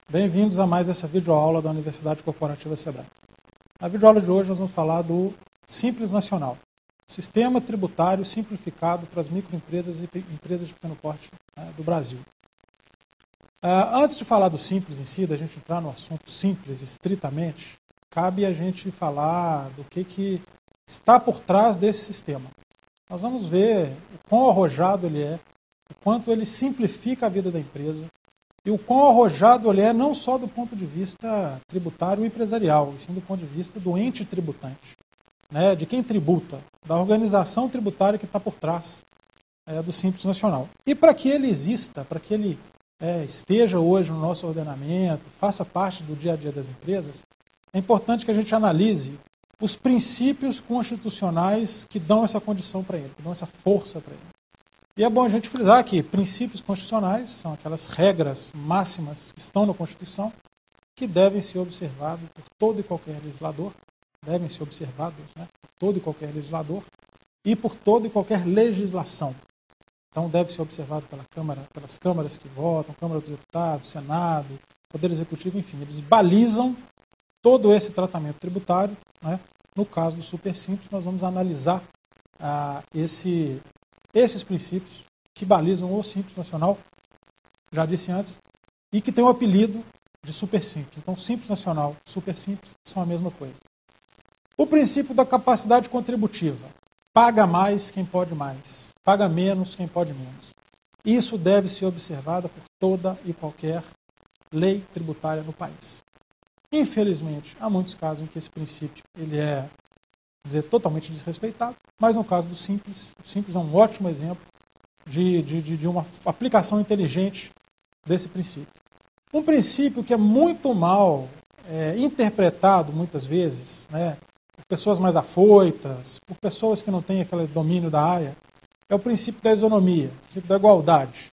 Bem-vindos a mais essa videoaula da Universidade Corporativa Sebrae. Na videoaula de hoje nós vamos falar do Simples Nacional, Sistema Tributário Simplificado para as Microempresas e Empresas de Pequeno Porte do Brasil. Antes de falar do Simples em si, da gente entrar no assunto simples estritamente, cabe a gente falar do que está por trás desse sistema. Nós vamos ver o quão arrojado ele é, o quanto ele simplifica a vida da empresa, e o quão arrojado ele é não só do ponto de vista tributário e empresarial, e sim do ponto de vista do ente tributante, né, de quem tributa, da organização tributária que está por trás do Simples Nacional. E para que ele exista, para que ele esteja hoje no nosso ordenamento, faça parte do dia a dia das empresas, é importante que a gente analise os princípios constitucionais que dão essa condição para ele, que dão essa força para ele. E é bom a gente frisar que princípios constitucionais são aquelas regras máximas que estão na Constituição que devem ser observados por todo e qualquer legislador, devem ser observados, por todo e qualquer legislador e por toda e qualquer legislação. Então deve ser observado pelas câmaras que votam, Câmara dos Deputados, Senado, Poder Executivo, enfim, eles balizam todo esse tratamento tributário. No caso do Super Simples, nós vamos analisar esses princípios que balizam o Simples Nacional, já disse antes, e que tem o apelido de Super Simples. Então, Simples Nacional e Super Simples são a mesma coisa. O princípio da capacidade contributiva. Paga mais quem pode mais, paga menos quem pode menos. Isso deve ser observado por toda e qualquer lei tributária no país. Infelizmente, há muitos casos em que esse princípio ele é totalmente desrespeitado, mas no caso do Simples, o Simples é um ótimo exemplo de uma aplicação inteligente desse princípio. Um princípio que é muito mal interpretado muitas vezes, por pessoas mais afoitas, por pessoas que não têm aquele domínio da área, é o princípio da isonomia, o princípio da igualdade.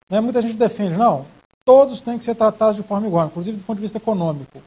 Muita gente defende, não, todos têm que ser tratados de forma igual, inclusive do ponto de vista econômico.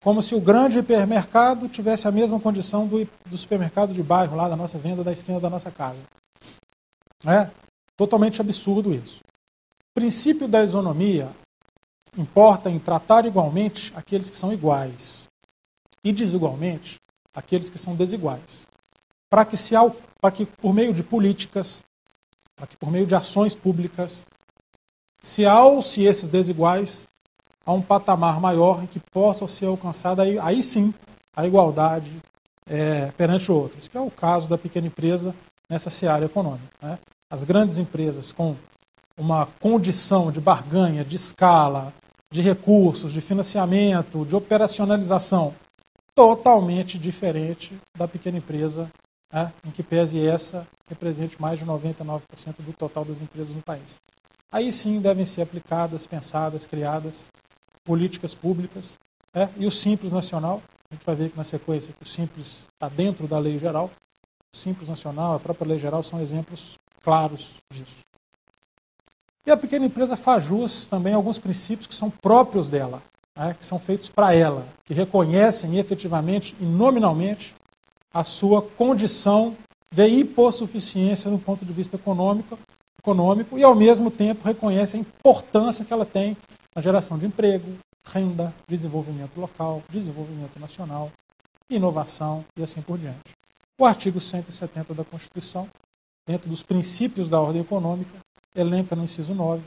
Como se o grande hipermercado tivesse a mesma condição do supermercado de bairro, lá da nossa venda, da esquina da nossa casa. É totalmente absurdo isso. O princípio da isonomia importa em tratar igualmente aqueles que são iguais e desigualmente aqueles que são desiguais. Para que por meio de políticas, para que por meio de ações públicas, se alce esses desiguais a um patamar maior em que possa ser alcançada, aí sim, a igualdade perante outros, que é o caso da pequena empresa nessa seara econômica. As grandes empresas com uma condição de barganha, de escala, de recursos, de financiamento, de operacionalização totalmente diferente da pequena empresa, em que pese essa represente mais de 99% do total das empresas no país. Aí sim devem ser aplicadas, pensadas, criadas políticas públicas, e o Simples Nacional, a gente vai ver que na sequência que o Simples está dentro da lei geral, o Simples Nacional, a própria lei geral são exemplos claros disso. E a pequena empresa faz jus também a alguns princípios que são próprios dela, que são feitos para ela, que reconhecem efetivamente e nominalmente a sua condição de hipossuficiência do ponto de vista econômico e, ao mesmo tempo, reconhecem a importância que ela tem na geração de emprego, renda, desenvolvimento local, desenvolvimento nacional, inovação e assim por diante. O artigo 170 da Constituição, dentro dos princípios da ordem econômica, elenca no inciso 9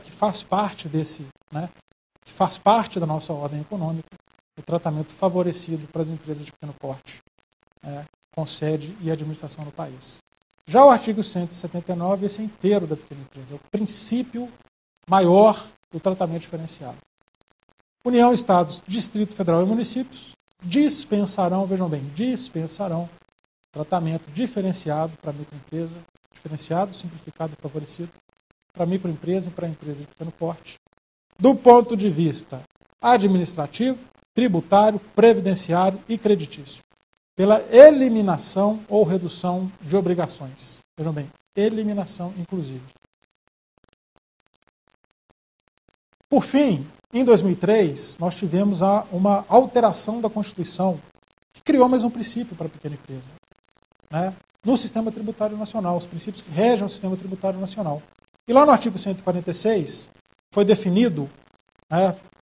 que faz parte que faz parte da nossa ordem econômica, o tratamento favorecido para as empresas de pequeno porte, com sede e administração no país. Já o artigo 179, esse é inteiro da pequena empresa, é o princípio maior do tratamento diferenciado. União, Estados, Distrito Federal e municípios dispensarão, vejam bem, dispensarão tratamento diferenciado para a microempresa, diferenciado, simplificado e favorecido para a microempresa e para a empresa de pequeno porte, do ponto de vista administrativo, tributário, previdenciário e creditício, pela eliminação ou redução de obrigações. Vejam bem, eliminação inclusive. Por fim, em 2003, nós tivemos uma alteração da Constituição que criou mais um princípio para a pequena empresa, no sistema tributário nacional, os princípios que regem o sistema tributário nacional. E lá no artigo 146 foi definido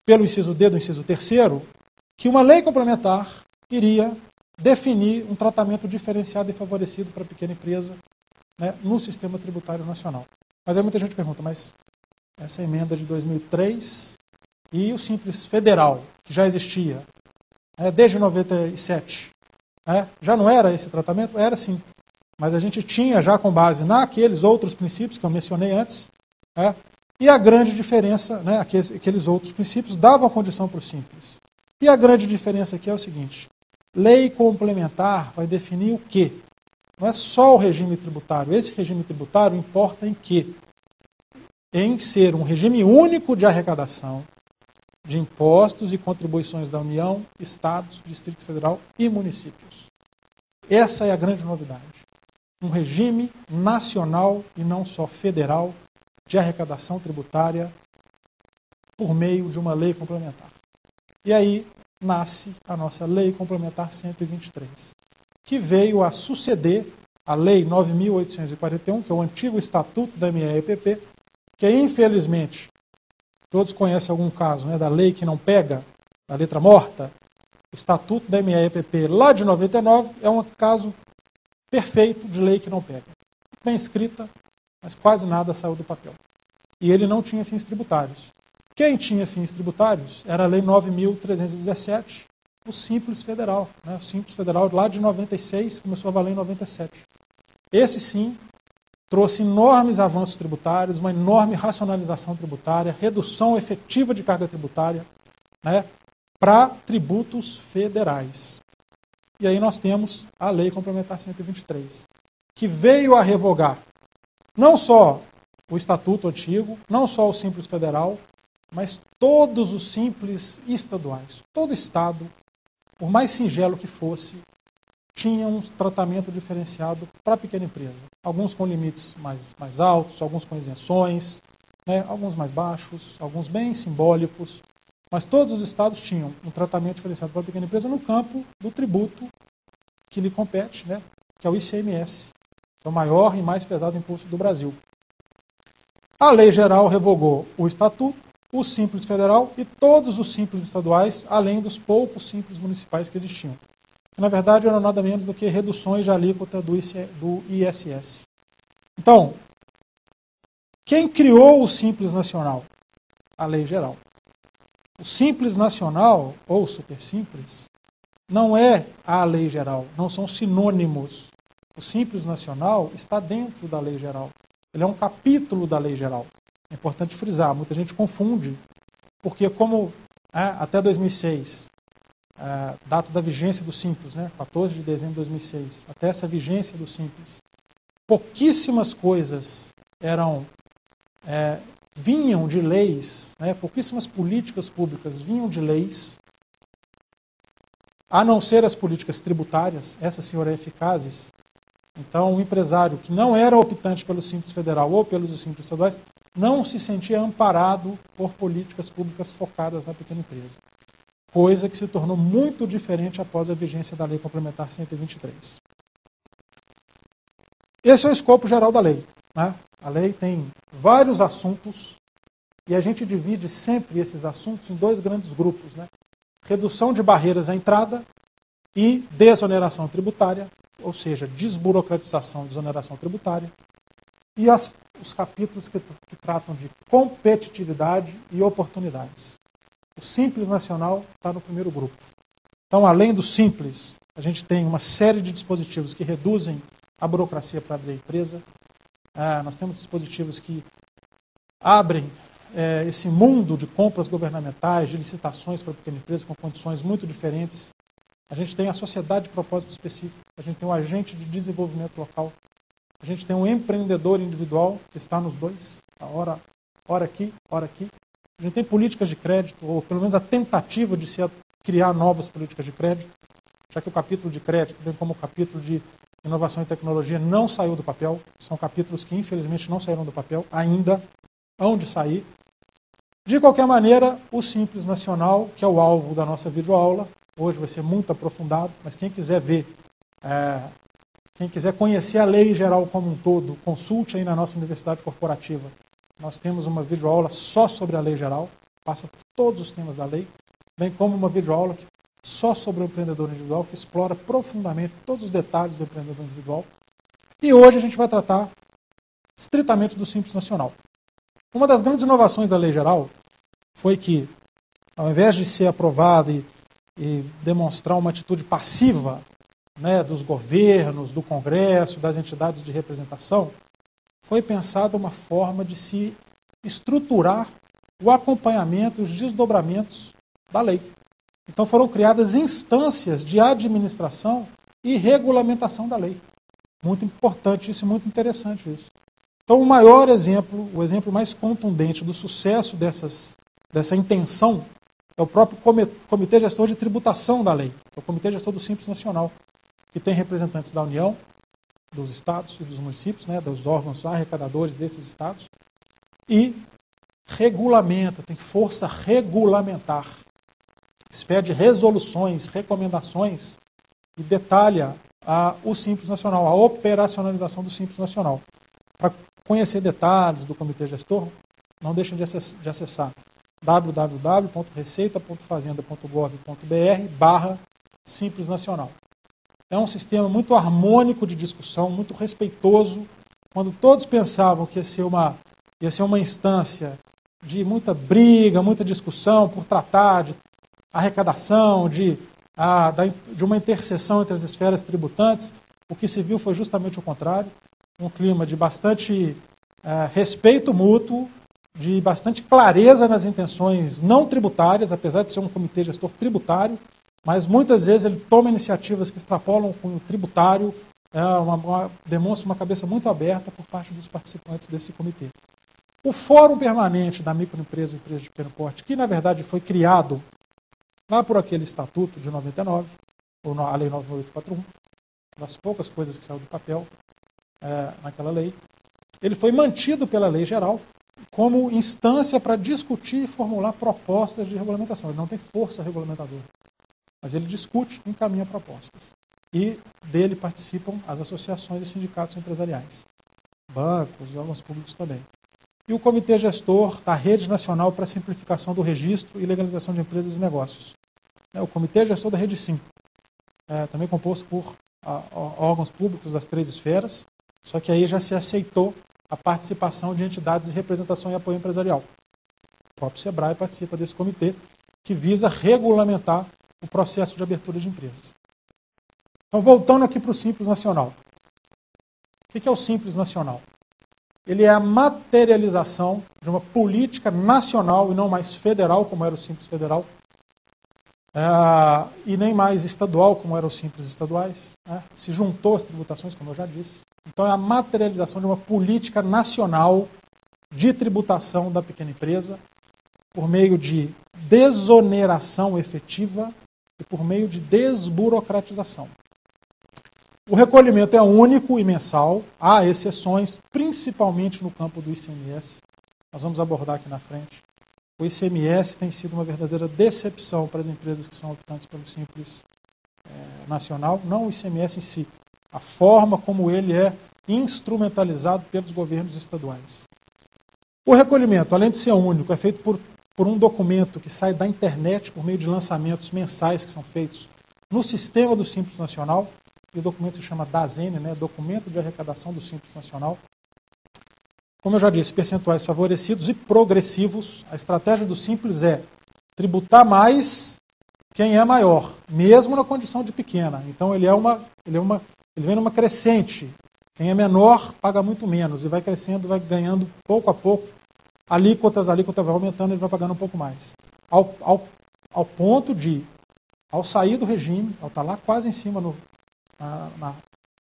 pelo inciso D do inciso 3º, que uma lei complementar iria definir um tratamento diferenciado e favorecido para a pequena empresa, né, no sistema tributário nacional. Mas aí muita gente pergunta, mas essa emenda de 2003 e o Simples Federal, que já existia desde 97, já não era esse tratamento? Era sim. Mas a gente tinha já com base naqueles outros princípios que eu mencionei antes, e a grande diferença, aqueles outros princípios davam a condição para o Simples. E a grande diferença aqui é o seguinte: lei complementar vai definir o quê? Não é só o regime tributário. Esse regime tributário importa em quê? Em ser um regime único de arrecadação de impostos e contribuições da União, Estados, Distrito Federal e municípios. Essa é a grande novidade. Um regime nacional e não só federal de arrecadação tributária por meio de uma lei complementar. E aí nasce a nossa Lei Complementar 123, que veio a suceder a Lei 9.841, que é o antigo Estatuto da MEPP, que infelizmente, todos conhecem algum caso, da lei que não pega, da letra morta. O Estatuto da MEPP lá de 99 é um caso perfeito de lei que não pega. Bem escrita, mas quase nada saiu do papel. E ele não tinha fins tributários. Quem tinha fins tributários era a Lei 9.317, o Simples Federal. O Simples Federal lá de 96 começou a valer em 97. Esse sim trouxe enormes avanços tributários, uma enorme racionalização tributária, redução efetiva de carga tributária, para tributos federais. E aí nós temos a Lei Complementar 123, que veio a revogar não só o Estatuto antigo, não só o Simples Federal, mas todos os simples estaduais. Todo Estado, por mais singelo que fosse, tinha um tratamento diferenciado para a pequena empresa. Alguns com limites mais altos, alguns com isenções, alguns mais baixos, alguns bem simbólicos, mas todos os estados tinham um tratamento diferenciado para a pequena empresa no campo do tributo que lhe compete, que é o ICMS, que é o maior e mais pesado imposto do Brasil. A Lei Geral revogou o Estatuto, o Simples Federal e todos os Simples estaduais, além dos poucos Simples municipais que existiam. Que, na verdade, eram nada menos do que reduções de alíquota do ISS. Então, quem criou o Simples Nacional? A Lei Geral. O Simples Nacional, ou Super Simples, não é a Lei Geral, não são sinônimos. O Simples Nacional está dentro da Lei Geral. Ele é um capítulo da Lei Geral. É importante frisar, muita gente confunde, porque como até 2006, data da vigência do Simples, 14 de dezembro de 2006, até essa vigência do Simples, pouquíssimas coisas vinham de leis, pouquíssimas políticas públicas vinham de leis, a não ser as políticas tributárias, essas sim eram eficazes. Então, o empresário que não era optante pelo Simples Federal ou pelos Simples estaduais não se sentia amparado por políticas públicas focadas na pequena empresa. Coisa que se tornou muito diferente após a vigência da Lei Complementar 123. Esse é o escopo geral da lei. A lei tem vários assuntos e a gente divide sempre esses assuntos em dois grandes grupos. Redução de barreiras à entrada e desoneração tributária, ou seja, desburocratização e desoneração tributária, e os capítulos que tratam de competitividade e oportunidades. O Simples Nacional está no primeiro grupo. Então, além do Simples, a gente tem uma série de dispositivos que reduzem a burocracia para abrir a empresa. Nós temos dispositivos que abrem esse mundo de compras governamentais, de licitações para a pequena empresa com condições muito diferentes. A gente tem a sociedade de propósito específico, a gente tem o agente de desenvolvimento local, a gente tem um empreendedor individual, que está nos dois, hora aqui, hora aqui. A gente tem políticas de crédito, ou pelo menos a tentativa de se criar novas políticas de crédito, já que o capítulo de crédito, bem como o capítulo de inovação e tecnologia, não saiu do papel. São capítulos que, infelizmente, não saíram do papel, ainda hão de sair. De qualquer maneira, o Simples Nacional, que é o alvo da nossa videoaula, hoje vai ser muito aprofundado, mas quem quiser ver, quem quiser conhecer a lei geral como um todo, consulte aí na nossa Universidade Corporativa. Nós temos uma videoaula só sobre a lei geral, passa por todos os temas da lei, bem como uma videoaula só sobre o empreendedor individual, que explora profundamente todos os detalhes do empreendedor individual. E hoje a gente vai tratar estritamente do Simples Nacional. Uma das grandes inovações da Lei Geral foi que, ao invés de ser aprovada e demonstrar uma atitude passiva, né, dos governos, do Congresso, das entidades de representação, foi pensada uma forma de se estruturar o acompanhamento e os desdobramentos da lei. Então foram criadas instâncias de administração e regulamentação da lei. Muito importante isso e muito interessante isso. Então o maior exemplo, o exemplo mais contundente do sucesso dessa intenção é o próprio Comitê Gestor de Tributação da Lei, é o Comitê Gestor do Simples Nacional, que tem representantes da União, dos estados e dos municípios, né, dos órgãos arrecadadores desses estados, e regulamenta, tem força regulamentar, expede resoluções, recomendações e detalha o Simples Nacional, a operacionalização do Simples Nacional. Para conhecer detalhes do Comitê Gestor, não deixem de acessar www.receita.fazenda.gov.br/Simples Nacional. É um sistema muito harmônico de discussão, muito respeitoso. Quando todos pensavam que ia ser uma instância de muita briga, muita discussão por tratar de arrecadação, de uma interseção entre as esferas tributantes, o que se viu foi justamente o contrário. Um clima de bastante respeito mútuo, de bastante clareza nas intenções não tributárias, apesar de ser um comitê gestor tributário, mas muitas vezes ele toma iniciativas que extrapolam com o tributário, demonstra uma cabeça muito aberta por parte dos participantes desse comitê. O Fórum Permanente da Microempresa e Empresa de Pequeno Porte, que na verdade foi criado lá por aquele estatuto de 99, ou a Lei 9841, das poucas coisas que saiu do papel naquela lei, ele foi mantido pela Lei Geral como instância para discutir e formular propostas de regulamentação. Ele não tem força regulamentadora, mas ele discute e encaminha propostas. E dele participam as associações e sindicatos empresariais, bancos e órgãos públicos também. E o Comitê Gestor da Rede Nacional para a Simplificação do Registro e Legalização de Empresas e Negócios. O Comitê Gestor da Rede Sim, também composto por órgãos públicos das 3 esferas, só que aí já se aceitou a participação de entidades de representação e apoio empresarial. O próprio SEBRAE participa desse comitê, que visa regulamentar o processo de abertura de empresas. Então, voltando aqui para o Simples Nacional. O que é o Simples Nacional? Ele é a materialização de uma política nacional e não mais federal, como era o Simples Federal, e nem mais estadual, como eram os Simples estaduais. Se juntou às tributações, como eu já disse. Então, é a materialização de uma política nacional de tributação da pequena empresa por meio de desoneração efetiva e por meio de desburocratização. O recolhimento é único e mensal, há exceções, principalmente no campo do ICMS. Nós vamos abordar aqui na frente. O ICMS tem sido uma verdadeira decepção para as empresas que são optantes pelo Simples Nacional, não o ICMS em si, a forma como ele é instrumentalizado pelos governos estaduais. O recolhimento, além de ser único, é feito por um documento que sai da internet por meio de lançamentos mensais que são feitos no sistema do Simples Nacional, e o documento se chama DASN, Documento de Arrecadação do Simples Nacional. Como eu já disse, percentuais favorecidos e progressivos. A estratégia do Simples é tributar mais quem é maior, mesmo na condição de pequena. Então ele vem numa crescente. Quem é menor paga muito menos e vai crescendo, vai ganhando pouco a pouco. A alíquota vai aumentando, ele vai pagando um pouco mais. Ao ponto de, ao sair do regime, ao estar lá quase em cima,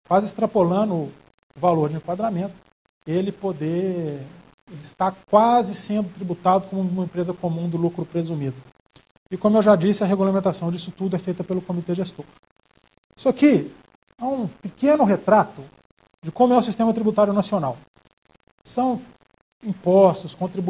quase extrapolando o valor de enquadramento, ele está quase sendo tributado como uma empresa comum do lucro presumido. E como eu já disse, a regulamentação disso tudo é feita pelo Comitê Gestor. Isso aqui é um pequeno retrato de como é o sistema tributário nacional. São impostos, contribuições